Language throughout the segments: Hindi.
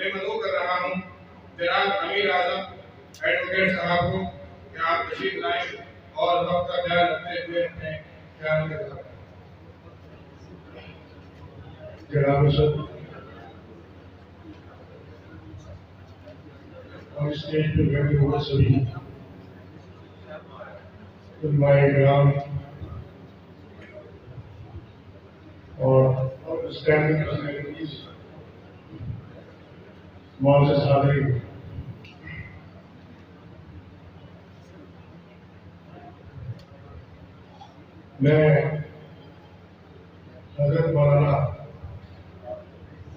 मैं मदऊ कर रहा हूँ जनाब अमीर आजम एडवोकेट साहब को कि आप तशरीफ लाएं और वक्त का ख्याल रखते हुए अपने ख्याल के साथ जनाब सर और स्टेज पर बैठे हुए सभी ग्राम और स्टैंडिंग पर्सनैलिटीज मौजूद हाजिरीन, मैं हजरत मौलाना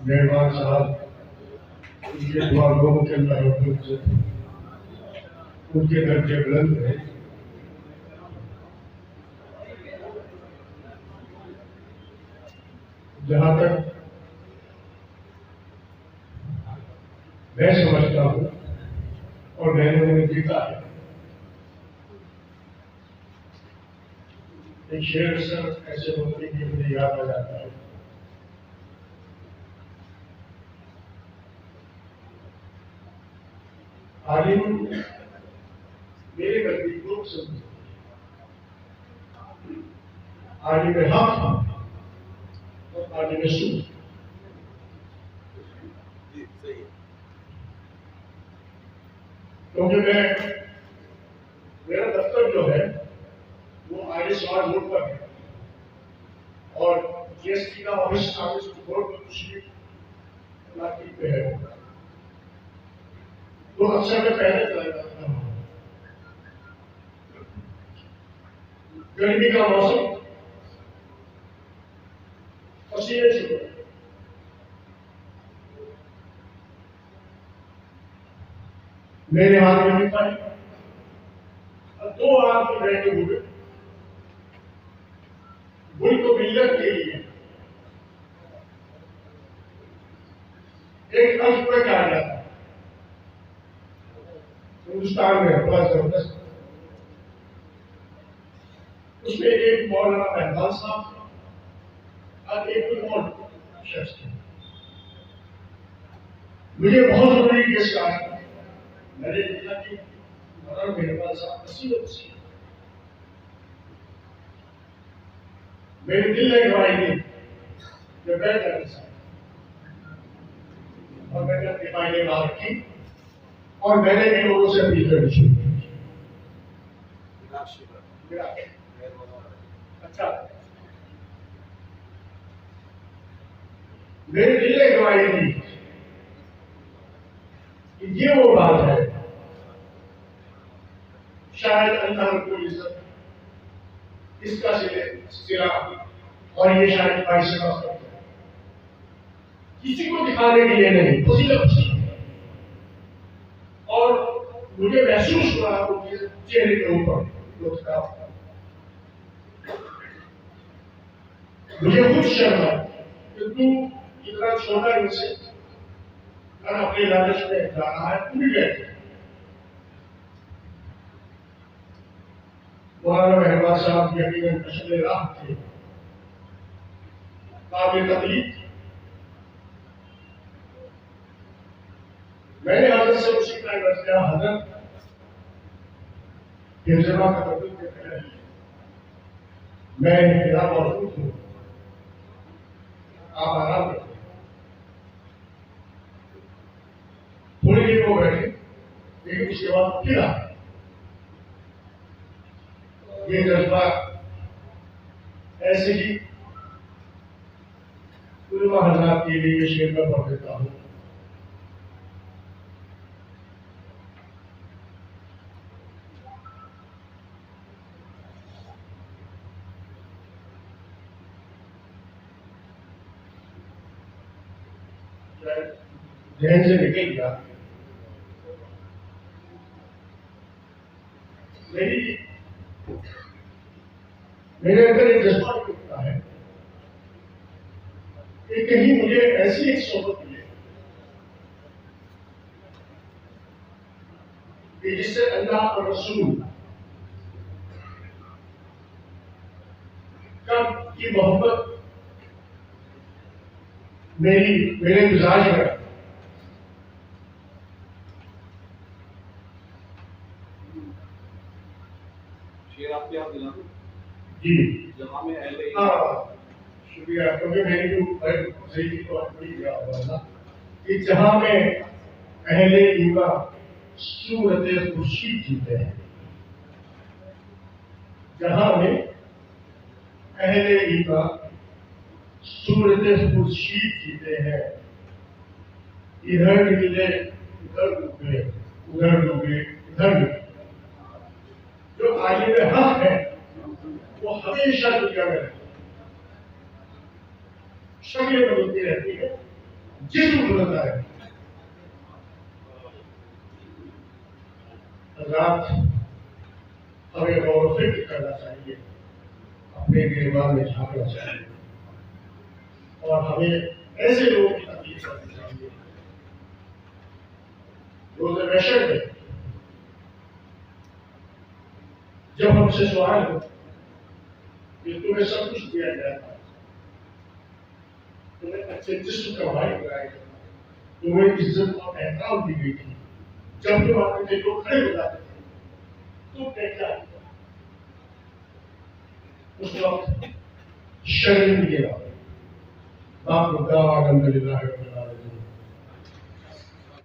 मेहरबान साहब उनके दुआओं के अंदर उनके दर्जे बुलंद है। जहाँ तक मैं समझता हूँ और मैंने उन्हें देखा है, एक शेर सर ऐसे होते कि मुझे याद आ जाता है। आलिम मेरे नजदीक लोग समझे, आलिम हक और आलिम सूद। क्योंकि मेरा दफ्तर जो है वो आर्य समाज रोड पर है और जीएसटी का ऑफिस रोड पर इलाके पे है, तो अक्सर मैं पहले चला जाता हूँ। गर्मी का मौसम, पसीने छूटे, मेरे हाथ में भी पानी, दो आदमी बैठे हुए बुल को मिलने के लिए एक अंश पर कहा जाता है हिंदुस्तान में बड़ा जबरदस्त। उसमें एक मौलाना मेहरबान साहब और एक और शख्स थे। मुझे बहुत जरूरी केस का है, मैंने देखा कि मौलाना मेहरबान साहब वसी मेरे दिल ने गवाही दी जब मैं करने साहब और मैंने अपनी फाइलें बाहर की और मैंने भी लोगों से अपील करनी शुरू की। अच्छा, मेरे दिल ने गवाही दी कि ये वो बात है, शायद अल्लाह रब्बुल इज्जत इसका सिला और ये शायद पैसा किसी को दिखाने के लिए नहीं, और मुझे महसूस हुआ उनके चेहरे के ऊपर मुझे खुद शर्म है कि तू इतना छोटा इनसे अपने लालच में जा रहा है, तू भी गए। मौलाना मेहरबान साहब यकीनन अशले राह थे, काबिल तकलीफ। मैंने हजरत से उसी का अर्ज किया, हजरत हिफ्ज़-ए-मा का तकलीफ के तहत मैं यहाँ मौजूद हूँ, आप आराम करें। थोड़ी देर वो बैठे, लेकिन उसके बाद फिर आए। ये जज्बा ऐसे ही उलमा हज़रात के लिए शेर में पढ़ देता हूँ। ध्यान से निकल गया। मेरे अंदर एक जज्बा उठता है कि कहीं मुझे ऐसी एक सोबत मिले कि जिससे अल्लाह और रसूल की मोहब्बत मेरे मिजाज में शेर आपके यहाँ दिला दूं? जी जहाँ में अहले हाँ शुक्रिया, क्योंकि मैंने जो सही चीज को नहीं दिया हुआ था कि जहाँ में अहले ईमान सूरत खुर्शीद जीते हैं, जहाँ में अहले ईमान सूरत खुर्शीद जीते हैं, इधर निकले उधर डूबे, उधर डूबे इधर निकले। जो आलिम हक है वो हमेशा दुनिया में रहता है, शक्लें बदलती रहती है, जिस्म बदलता है। रात हमें गौर और फिक्र करना चाहिए, अपने गिरबान में झांकना चाहिए और हमें ऐसे लोगों की तकलीफ करनी चाहिए रोज़ महशर में जब हमसे सवाल हो कि तुम्हें सब कुछ दिया गया था, तुम्हें अच्छे जिस्म का भाई बनाया गया, तुम्हें इज्जत और एहतराम दी गई थी, जब तुम आते थे लोग खड़े हो जाते थे, तुम क्या उस वक्त शर्म मिलेगा। बाप अल्हम्दुलिल्लाह।